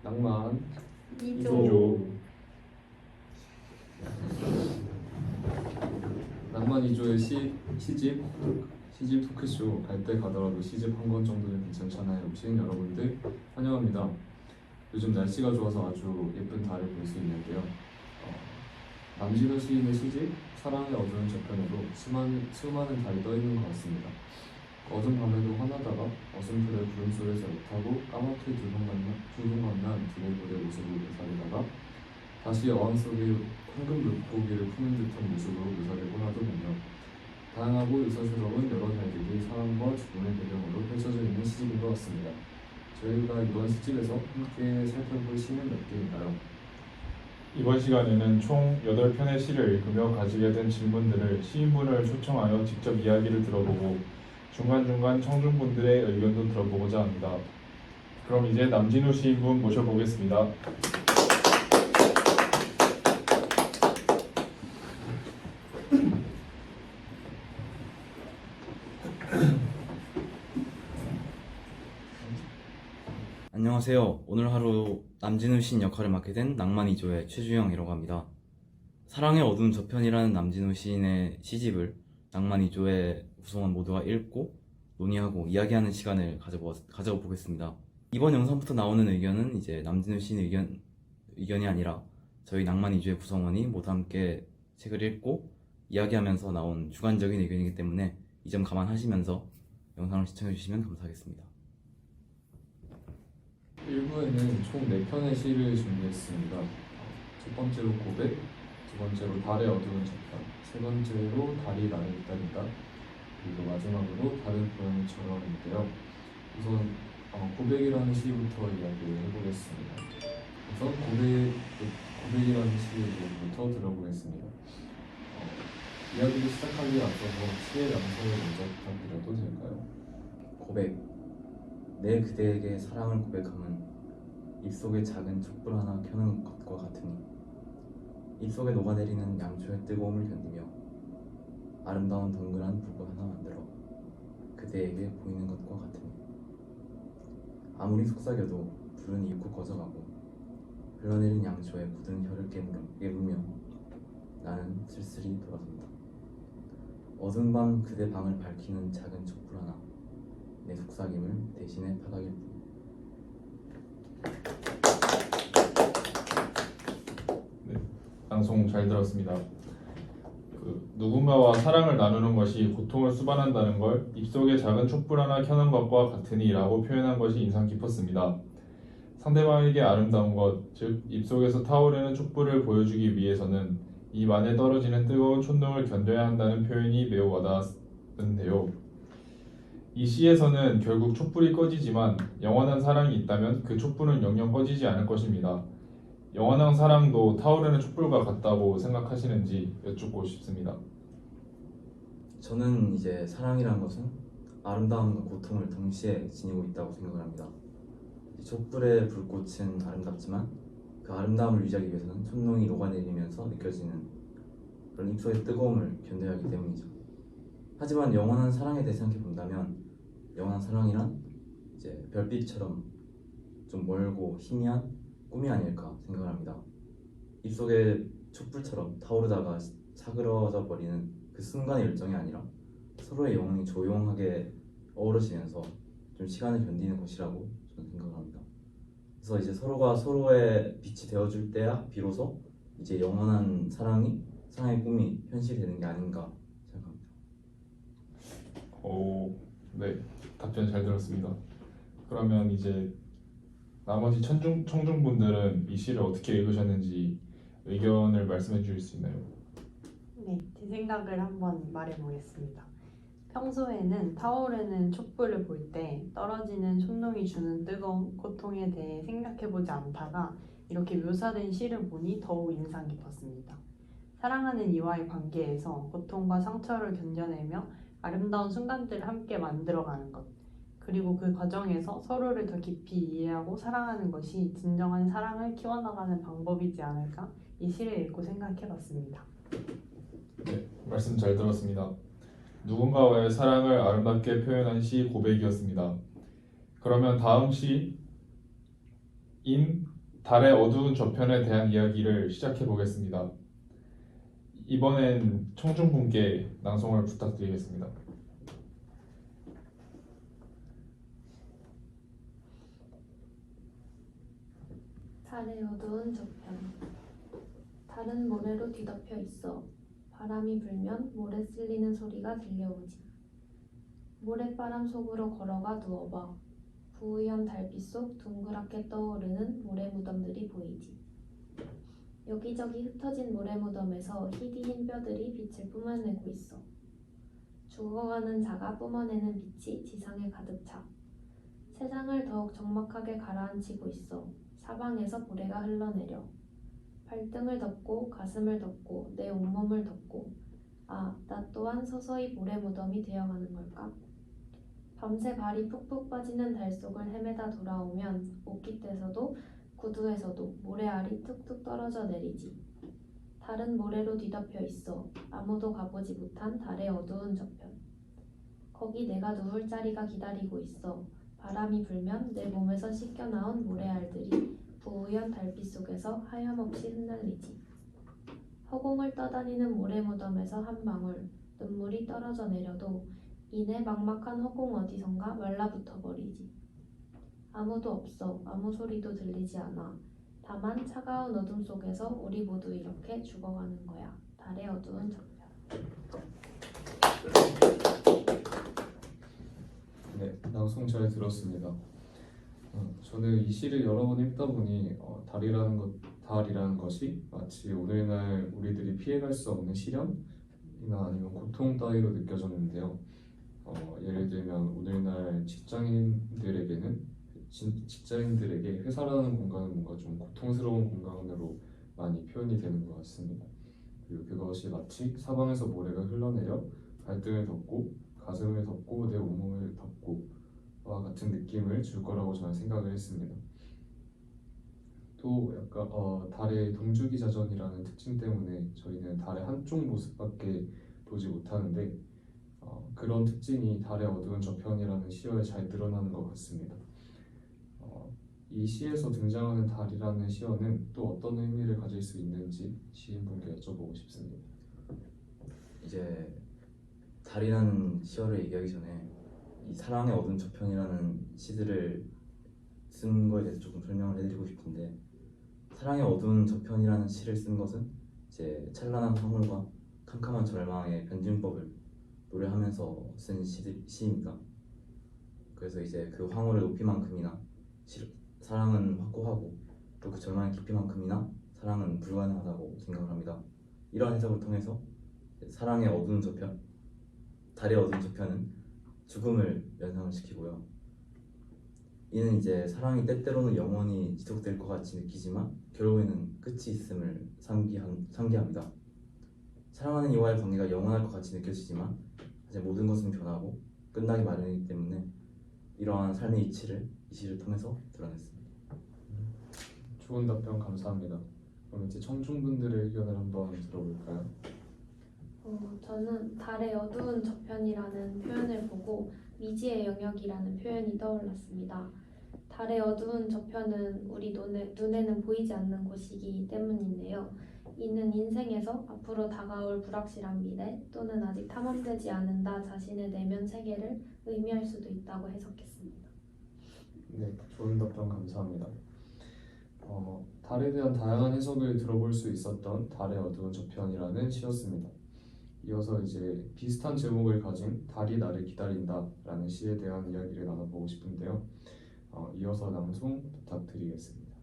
낭만 2조. 낭만 2조의 시집 토크쇼 갈 때 가더라도 시집 한 권 정도는 괜찮잖아요. 오신 여러분들 환영합니다. 요즘 날씨가 좋아서 아주 예쁜 달을 볼 수 있는데요. 남진호 시인의 시집 사랑의 어두운 저편에도 수많은 달이 떠있는 것 같습니다. 어두운 밤에도 화나다가 어슴푸레 구름 속에서 애타고 까맣게 두둥강난 두뇌골의 모습을 묘사하다가 다시 어항 속의 황금 물고기를 푸는 듯한 모습으로 묘사되고 나도 보며 다양하고 유사스러운 여러 달들이 사랑과 죽음의 배경으로 펼쳐져 있는 시집인 것 같습니다. 저희가 이번 시집에서 함께 살펴볼 시는 몇 개인가요? 이번 시간에는 총 8편의 시를 읽으며 가지게 된 질문들을 시인분을 초청하여 직접 이야기를 들어보고 중간중간 청중분들의 의견도 들어보고자 합니다. 그럼 이제 남진우 시인분 모셔보겠습니다. 안녕하세요. 오늘 하루 남진우 시인 역할을 맡게 된 낭만 2조의 최주영이라고 합니다. 사랑의 어두운 저편이라는 남진우 시인의 시집을 낭만 2조의 구성원 모두가 읽고 논의하고 이야기하는 시간을 가져가 보겠습니다. 이번 영상부터 나오는 의견은 이제 남진우 시인의 의견이 아니라 저희 낭만 2조의 구성원이 모두 함께 책을 읽고 이야기하면서 나온 주관적인 의견이기 때문에 이 점 감안하시면서 영상을 시청해 주시면 감사하겠습니다. 1부에는 총 4편의 시를 준비했습니다. 첫 번째로 고백, 두 번째로 달의 어두운 저편, 세 번째로 달이 나를 기다린다, 그리고 마지막으로 다른 고양이처럼인데요. 우선 고백이라는 시부터 이야기를 해보겠습니다. 우선 고백이라는 시의 내용부터 들어보겠습니다. 이야기를 시작하기에 앞서서 시의 양서를 먼저 부탁드려도 될까요? 고백. 내 그대에게 사랑을 고백함은 입속에 작은 촛불 하나 켜는 것과 같으니 입속에 녹아내리는 양초의 뜨거움을 견디며 아름다운 동그란 불꽃 하나 만들어 그대에게 보이는 것과 같으니 아무리 속삭여도 불은 입고 꺼져가고 흘러내린 양초에 굳은 혀를 깨물며 나는 쓸쓸히 돌아선다. 어두운 밤 그대 방을 밝히는 작은 촛불 하나 내 속삭임을 대신해 파닥일 뿐. 네, 방송 잘 들었습니다. 누군가와 사랑을 나누는 것이 고통을 수반한다는 걸 입속에 작은 촛불 하나 켜는 것과 같으니 라고 표현한 것이 인상 깊었습니다. 상대방에게 아름다운 것, 즉 입속에서 타오르는 촛불을 보여주기 위해서는 입 안에 떨어지는 뜨거운 촛능을 견뎌야 한다는 표현이 매우 와닿았는데요. 이 시에서는 결국 촛불이 꺼지지만 영원한 사랑이 있다면 그 촛불은 영영 꺼지지 않을 것입니다. 영원한 사랑도 타오르는 촛불과 같다고 생각하시는지 여쭙고 싶습니다. 저는 이제 사랑이란 것은 아름다움과 고통을 동시에 지니고 있다고 생각을 합니다. 촛불의 불꽃은 아름답지만 그 아름다움을 유지하기 위해서는 촛농이 녹아내리면서 느껴지는 그런 입속의 뜨거움을 견뎌야 하기 때문이죠. 하지만 영원한 사랑에 대해 생각해 본다면 영원한 사랑이란 이제 별빛처럼 좀 멀고 희미한 꿈이 아닐까 생각을 합니다. 입속의 촛불처럼 타오르다가 사그러져 버리는 그 순간의 열정이 아니라 서로의 영혼이 조용하게 어우러지면서 좀 시간을 견디는 것이라고 저는 생각을 합니다. 그래서 이제 서로가 서로의 빛이 되어줄 때야 비로소 이제 영원한 사랑의 꿈이 현실이 되는 게 아닌가 생각합니다. 네, 답변 잘 들었습니다. 그러면 이제 나머지 청중분들은 이 시를 어떻게 읽으셨는지 의견을 말씀해 주실 수 있나요? 네, 제 생각을 한번 말해보겠습니다. 평소에는 타오르는 촛불을 볼 때 떨어지는 촛농이 주는 뜨거운 고통에 대해 생각해보지 않다가 이렇게 묘사된 시를 보니 더욱 인상 깊었습니다. 사랑하는 이와의 관계에서 고통과 상처를 견뎌내며 아름다운 순간들을 함께 만들어가는 것, 그리고 그 과정에서 서로를 더 깊이 이해하고 사랑하는 것이 진정한 사랑을 키워나가는 방법이지 않을까 이 시를 읽고 생각해봤습니다. 네, 말씀 잘 들었습니다. 누군가와의 사랑을 아름답게 표현한 시 고백이었습니다. 그러면 다음 시인 달의 어두운 저편에 대한 이야기를 시작해 보겠습니다. 이번엔 청중분께 낭송을 부탁드리겠습니다. 달의 어두운 저편. 달은 모래로 뒤덮여 있어. 바람이 불면 모래 쓸리는 소리가 들려오지. 모래바람 속으로 걸어가 누워봐. 부의연 달빛 속 둥그랗게 떠오르는 모래 무덤들이 보이지. 여기저기 흩어진 모래 무덤에서 희디 흰 뼈들이 빛을 뿜어내고 있어. 죽어가는 자가 뿜어내는 빛이 지상에 가득 차. 세상을 더욱 적막하게 가라앉히고 있어. 사방에서 모래가 흘러내려. 발등을 덮고 가슴을 덮고 내 온몸을 덮고 아, 나 또한 서서히 모래 무덤이 되어가는 걸까? 밤새 발이 푹푹 빠지는 달 속을 헤매다 돌아오면 옷깃에서도 구두에서도 모래알이 뚝뚝 떨어져 내리지. 달은 모래로 뒤덮여 있어. 아무도 가보지 못한 달의 어두운 저편. 거기 내가 누울 자리가 기다리고 있어. 바람이 불면 내 몸에서 씻겨나온 모래알들이 부우연 달빛 속에서 하염없이 흩날리지. 허공을 떠다니는 모래 무덤에서 한 방울 눈물이 떨어져 내려도 이내 막막한 허공 어디선가 말라붙어 버리지. 아무도 없어. 아무 소리도 들리지 않아. 다만 차가운 어둠 속에서 우리 모두 이렇게 죽어가는 거야. 달의 어두운 저편. 네, 낭송 잘 들었습니다. 저는 이 시를 여러 번 읽다 보니 달이라는 것이 마치 오늘날 우리들이 피해갈 수 없는 시련이나 아니면 고통 따위로 느껴졌는데요. 예를 들면 오늘날 직장인들에게 회사라는 공간은 뭔가 좀 고통스러운 공간으로 많이 표현이 되는 것 같습니다. 그리고 그것이 마치 사방에서 모래가 흘러내려 발등을 덮고 가슴을 덮고 내 온몸을 덮고와 같은 느낌을 줄 거라고 저는 생각을 했습니다. 또 약간 달의 동주기자전이라는 특징 때문에 저희는 달의 한쪽 모습밖에 보지 못하는데 그런 특징이 달의 어두운 저편이라는 시어에 잘 드러나는 것 같습니다. 이 시에서 등장하는 달이라는 시어는 또 어떤 의미를 가질 수 있는지 시인분께 여쭤보고 싶습니다. 이제 달이라는 시어를 얘기하기 전에 이 사랑의 어두운 저편이라는 시들을 쓴 거에 대해서 조금 설명을 해드리고 싶은데, 사랑의 어두운 저편이라는 시를 쓴 것은 이제 찬란한 화물과 캄캄한 절망의 변증법을 노래하면서 쓴 시입니다. 그래서 이제 그 황홀의 높이만큼이나 사랑은 확고하고 또 그 절망의 깊이만큼이나 사랑은 불가능하다고 생각을 합니다. 이러한 해석을 통해서 사랑의 어두운 저편, 달의 어두운 저편은 죽음을 연상을 시키고요. 이는 이제 사랑이 때때로는 영원히 지속될 것 같이 느끼지만 결국에는 끝이 있음을 상기합니다. 사랑하는 이와의 관계가 영원할 것 같이 느껴지지만 사실 모든 것은 변하고 끝나기 마련이기 때문에 이러한 삶의 이치를 이 시를 통해서 드러냈습니다. 좋은 답변 감사합니다. 그럼 이제 청중분들의 의견을 한번 들어볼까요? 저는 달의 어두운 저편이라는 표현을 보고 미지의 영역이라는 표현이 떠올랐습니다. 달의 어두운 저편은 우리 눈에는 보이지 않는 곳이기 때문인데요. 이는 인생에서 앞으로 다가올 불확실한 미래 또는 아직 탐험되지 않은 나 자신의 내면 세계를 의미할 수도 있다고 해석했습니다. 네, 좋은 답변 감사합니다. 달에 대한 다양한 해석을 들어볼 수 있었던 달의 어두운 저편이라는 시였습니다. 이어서 이제 비슷한 제목을 가진 달이 나를 기다린다 라는 시에 대한 이야기를 나눠보고 싶은데요. 이어서 낭송 부탁드리겠습니다.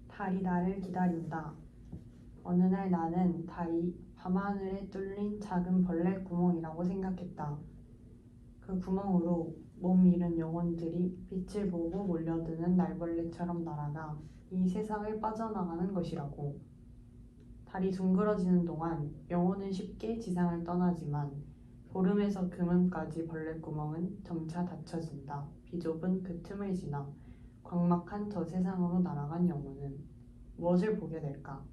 달이 나를 기다린다. 어느 날 나는 달이 밤하늘에 뚫린 작은 벌레 구멍이라고 생각했다. 그 구멍으로 몸 잃은 영혼들이 빛을 보고 몰려드는 날벌레처럼 날아가 이 세상을 빠져나가는 것이라고. 달이 둥그러지는 동안 영혼은 쉽게 지상을 떠나지만 보름에서 금음까지 벌레구멍은 점차 닫혀진다. 비좁은 그 틈을 지나 광막한 저 세상으로 날아간 영혼은 무엇을 보게 될까?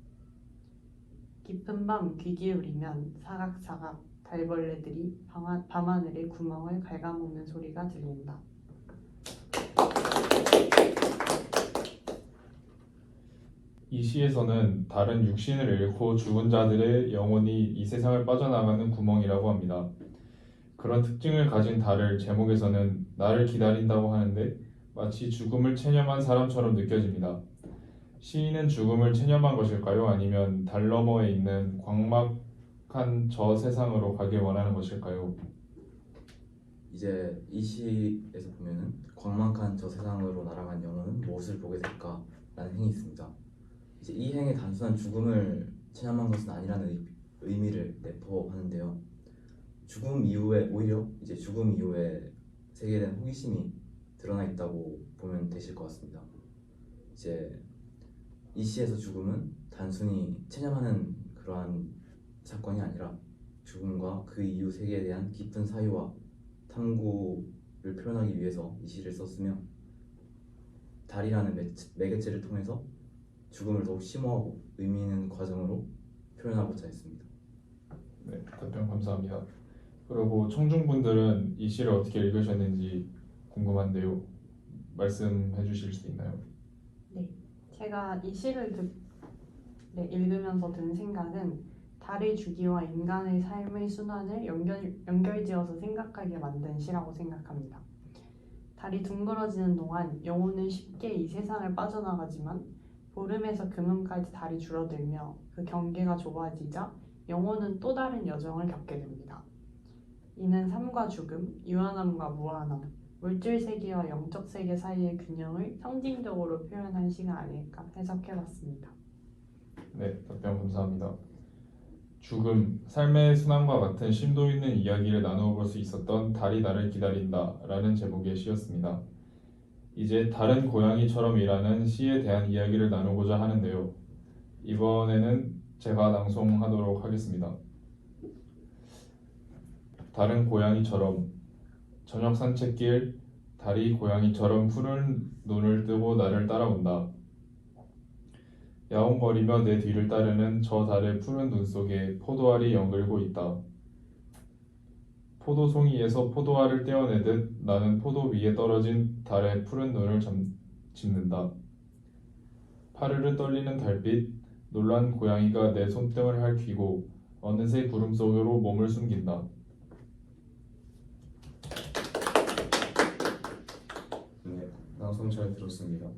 깊은 밤 귀 기울이면 사각사각 달벌레들이 밤하늘의 구멍을 갉아먹는 소리가 들린다. 이 시에서는 달은 육신을 잃고 죽은 자들의 영혼이 이 세상을 빠져나가는 구멍이라고 합니다. 그런 특징을 가진 달을 제목에서는 나를 기다린다고 하는데 마치 죽음을 체념한 사람처럼 느껴집니다. 시인은 죽음을 체념한 것일까요? 아니면 달 너머에 있는 광막한 저 세상으로 가길 원하는 것일까요? 이제 이 시에서 보면은 광막한 저 세상으로 날아간 영혼은 무엇을 보게 될까라는 행이 있습니다. 이제 이 행의 단순한 죽음을 체념한 것은 아니라는 의미를 내포하는데요. 죽음 이후에 오히려 이제 죽음 이후에 세계에 대한 호기심이 드러나 있다고 보면 되실 것 같습니다. 이제 이 시에서 죽음은 단순히 체념하는 그러한 사건이 아니라 죽음과 그 이후 세계에 대한 깊은 사유와 탐구를 표현하기 위해서 이 시를 썼으며 달이라는 매개체를 통해서 죽음을 더욱 심오하고 의미 있는 과정으로 표현하고자 했습니다. 네, 답변 감사합니다. 그리고 청중분들은 이 시를 어떻게 읽으셨는지 궁금한데요. 말씀해 주실 수 있나요? 제가 이 시를 읽으면서 든 생각은 달의 주기와 인간의 삶의 순환을 연결지어서 생각하게 만든 시라고 생각합니다. 달이 둥그러지는 동안 영혼은 쉽게 이 세상을 빠져나가지만 보름에서 금음까지 달이 줄어들며 그 경계가 좁아지자 영혼은 또 다른 여정을 겪게 됩니다. 이는 삶과 죽음, 유한함과 무한함, 물질 세계와 영적 세계 사이의 균형을 상징적으로 표현한 시가 아닐까 해석해봤습니다. 네, 답변 감사합니다. 죽음, 삶의 순환과 같은 심도 있는 이야기를 나누어 볼 수 있었던 달이 나를 기다린다 라는 제목의 시였습니다. 이제 다른 고양이처럼이라는 시에 대한 이야기를 나누고자 하는데요. 이번에는 제가 낭송하도록 하겠습니다. 다른 고양이처럼 저녁 산책길 달이 고양이처럼 푸른 눈을 뜨고 나를 따라온다. 야옹거리며 내 뒤를 따르는 저 달의 푸른 눈 속에 포도알이 연글고 있다. 포도송이에서 포도알을 떼어내듯 나는 포도 위에 떨어진 달의 푸른 눈을 짚는다. 파르르 떨리는 달빛, 놀란 고양이가 내 손등을 핥히고 어느새 구름 속으로 몸을 숨긴다. 네, 낭송 잘 들었습니다.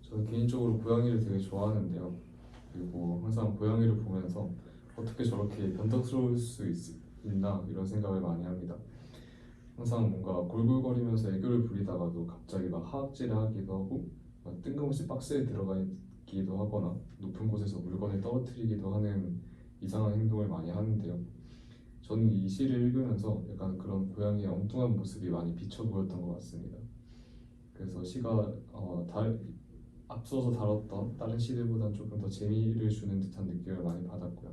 저는 개인적으로 고양이를 되게 좋아하는데요. 그리고 항상 고양이를 보면서 어떻게 저렇게 변덕스러울 수 있나 이런 생각을 많이 합니다. 항상 뭔가 골골거리면서 애교를 부리다가도 갑자기 막 하악질을 하기도 하고 막 뜬금없이 박스에 들어가기도 하거나 높은 곳에서 물건을 떨어뜨리기도 하는 이상한 행동을 많이 하는데요. 저는 이 시를 읽으면서 약간 그런 고양이의 엉뚱한 모습이 많이 비쳐 보였던 것 같습니다. 그래서 시가 앞서서 다뤘던 다른 시들보다는 조금 더 재미를 주는 듯한 느낌을 많이 받았고요.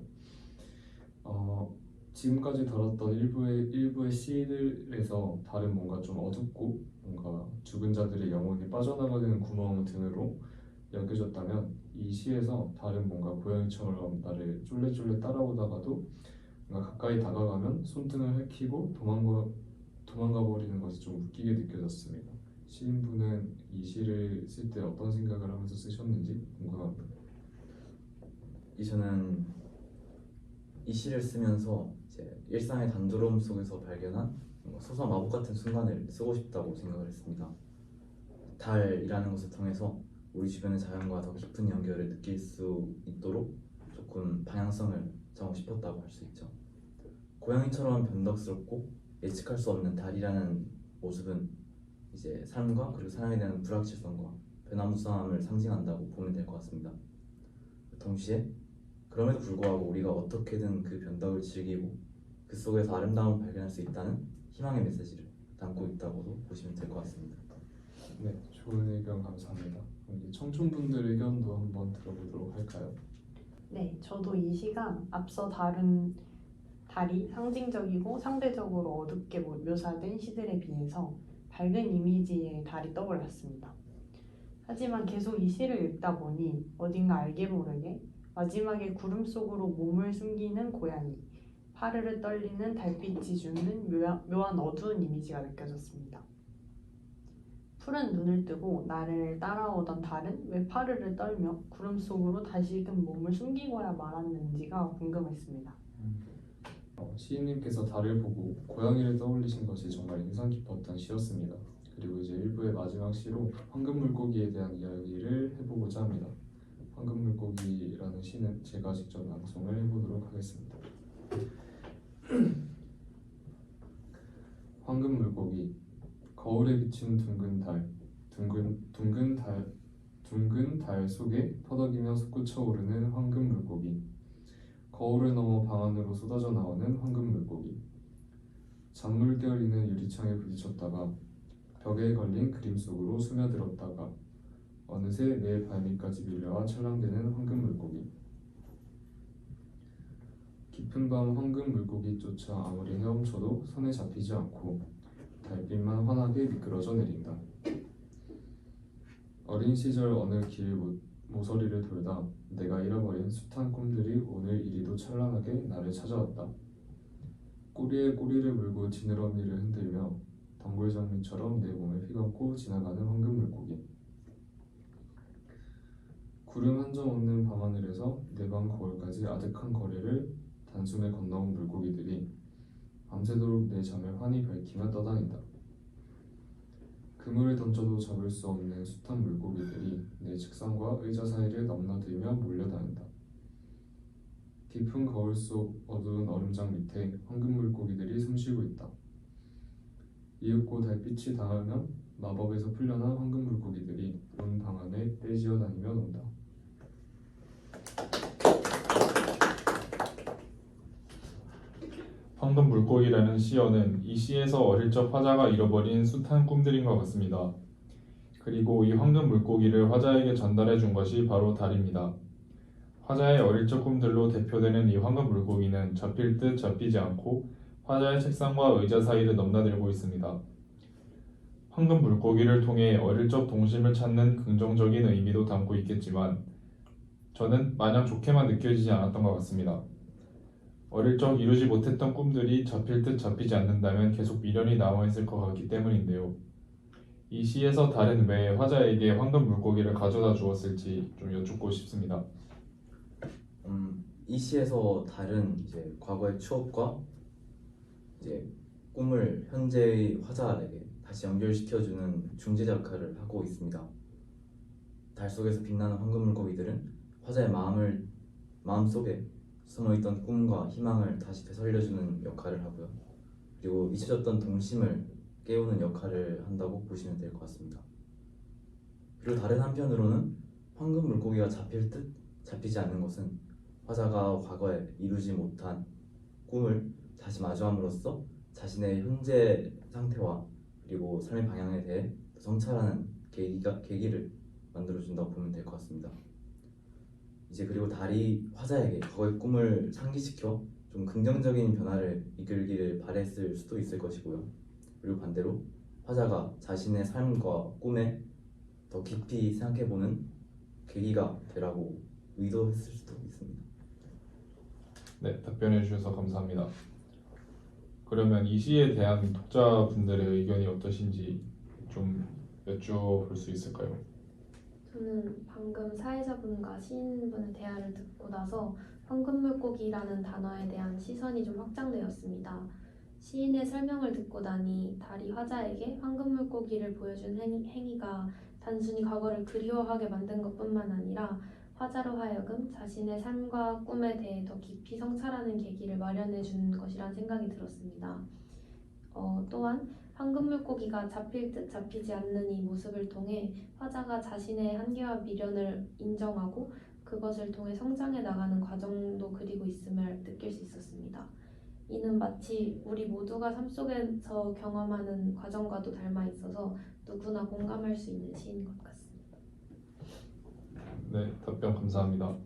지금까지 다뤘던 일부의 시들에서 다른 뭔가 좀 어둡고 뭔가 죽은 자들의 영혼이 빠져나가는 구멍 등으로 여겨졌다면 이 시에서 다른 뭔가 고양이처럼 나를 쫄래쫄래 따라오다가도 뭔가 가까이 다가가면 손등을 핥히고 도망가 버리는 것이 좀 웃기게 느껴졌습니다. 시인분은 이 시를 쓸 때 어떤 생각을 하면서 쓰셨는지 궁금합니다. 저는 이 시를 쓰면서 이제 일상의 단조로움 속에서 발견한 소소한 마법 같은 순간을 쓰고 싶다고 생각을 했습니다. 달이라는 것을 통해서 우리 주변의 자연과 더 깊은 연결을 느낄 수 있도록 조금 방향성을 정하고 싶었다고 할 수 있죠. 고양이처럼 변덕스럽고 예측할 수 없는 달이라는 모습은 이제 삶과 그리고 사랑에 대한 불확실성과 변화무쌍함을 상징한다고 보면 될 것 같습니다. 동시에 그럼에도 불구하고 우리가 어떻게든 그 변덕을 즐기고 그 속에서 아름다움을 발견할 수 있다는 희망의 메시지를 담고 있다고도 보시면 될 것 같습니다. 네, 좋은 의견 감사합니다. 그럼 이제 청춘분들 의견도 한번 들어보도록 할까요? 네, 저도 이 시가 앞서 다룬 달이 상징적이고 상대적으로 어둡게 묘사된 시들에 비해서 밝은 이미지의 달이 떠올랐습니다. 하지만 계속 이 시를 읽다 보니 어딘가 알게 모르게 마지막에 구름 속으로 몸을 숨기는 고양이, 파르르 떨리는 달빛이 주는 묘한 어두운 이미지가 느껴졌습니다. 푸른 눈을 뜨고 나를 따라오던 달은 왜 파르르 떨며 구름 속으로 다시금 몸을 숨기고야 말았는지가 궁금했습니다. 시인님께서 달을 보고 고양이를 떠올리신 것이 정말 인상 깊었던 시였습니다. 그리고 이제 1부의 마지막 시로 황금 물고기에 대한 이야기를 해보고자 합니다. 황금 물고기라는 시는 제가 직접 낭송을 해보도록 하겠습니다. 황금 물고기. 거울에 비친 둥근 달 속에 퍼덕이며 솟구쳐 오르는 황금 물고기. 거울을 넘어 방 안으로 쏟아져 나오는 황금 물고기. 잔물 깨어리는 유리창에 부딪혔다가 벽에 걸린 그림 속으로 스며들었다가 어느새 내 발밑까지 밀려와 찰랑대는 황금 물고기. 깊은 밤 황금 물고기 쫓아 아무리 헤엄쳐도 손에 잡히지 않고 달빛만 환하게 미끄러져 내린다. 어린 시절 어느 길 모서리를 돌다 내가 잃어버린 숱한 꿈들이 오늘 이리도 찬란하게 나를 찾아왔다. 꼬리에 꼬리를 물고 지느러미를 흔들며 덩굴장미처럼 내 몸을 휘감고 지나가는 황금 물고기. 구름 한 점 없는 밤하늘에서 내 방 거울까지 아득한 거리를 단숨에 건너온 물고기들이 밤새도록 내 잠을 환히 밝히며 떠다닌다. 그물을 던져도 잡을 수 없는 숱한 물고기들이 내 책상과 의자 사이를 넘나들며 몰려다닌다. 깊은 거울 속 어두운 얼음장 밑에 황금 물고기들이 숨쉬고 있다. 이윽고 달빛이 닿으면 마법에서 풀려난 황금 물고기들이 온 방 안에 떼지어 다니며 논다. 황금 물고기라는 시어는 이 시에서 어릴 적 화자가 잃어버린 숱한 꿈들인 것 같습니다. 그리고 이 황금 물고기를 화자에게 전달해 준 것이 바로 달입니다. 화자의 어릴 적 꿈들로 대표되는 이 황금 물고기는 잡힐 듯 잡히지 않고 화자의 책상과 의자 사이를 넘나들고 있습니다. 황금 물고기를 통해 어릴 적 동심을 찾는 긍정적인 의미도 담고 있겠지만 저는 마냥 좋게만 느껴지지 않았던 것 같습니다. 어릴 적 이루지 못했던 꿈들이 잡힐 듯 잡히지 않는다면 계속 미련이 남아있을 것 같기 때문인데요. 이 시에서 달은 왜 화자에게 황금 물고기를 가져다 주었을지 좀 여쭙고 싶습니다. 이 시에서 달은 이제 과거의 추억과 이제 꿈을 현재의 화자에게 다시 연결시켜주는 중재자 역할을 하고 있습니다. 달 속에서 빛나는 황금 물고기들은 화자의 마음속에 숨어있던 꿈과 희망을 다시 되살려주는 역할을 하고요. 그리고 잊혀졌던 동심을 깨우는 역할을 한다고 보시면 될 것 같습니다. 그리고 다른 한편으로는 황금 물고기가 잡힐 듯 잡히지 않는 것은 화자가 과거에 이루지 못한 꿈을 다시 마주함으로써 자신의 현재 상태와 그리고 삶의 방향에 대해 성찰하는 계기를 만들어준다고 보면 될 것 같습니다. 이제 그리고 달이 화자에게 과거의 꿈을 상기시켜 좀 긍정적인 변화를 이끌기를 바랬을 수도 있을 것이고요. 그리고 반대로 화자가 자신의 삶과 꿈에 더 깊이 생각해보는 계기가 되라고 의도했을 수도 있습니다. 네, 답변해 주셔서 감사합니다. 그러면 이 시에 대한 독자분들의 의견이 어떠신지 좀 여쭤볼 수 있을까요? 저는 방금 사회자분과 시인분의 대화를 듣고 나서 황금 물고기라는 단어에 대한 시선이 좀 확장되었습니다. 시인의 설명을 듣고 나니 달이 화자에게 황금 물고기를 보여준 행위가 단순히 과거를 그리워하게 만든 것뿐만 아니라 화자로 하여금 자신의 삶과 꿈에 대해 더 깊이 성찰하는 계기를 마련해 준 것이란 생각이 들었습니다. 또한 황금 물고기가 잡힐 듯 잡히지 않는 이 모습을 통해 화자가 자신의 한계와 미련을 인정하고 그것을 통해 성장해 나가는 과정도 그리고 있음을 느낄 수 있었습니다. 이는 마치 우리 모두가 삶 속에서 경험하는 과정과도 닮아 있어서 누구나 공감할 수 있는 시인 것 같습니다. 네, 답변 감사합니다.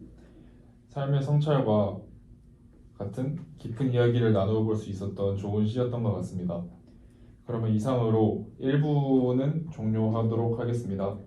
삶의 성찰과 같은 깊은 이야기를 나누어 볼 수 있었던 좋은 시였던 것 같습니다. 그러면 이상으로 1부는 종료하도록 하겠습니다.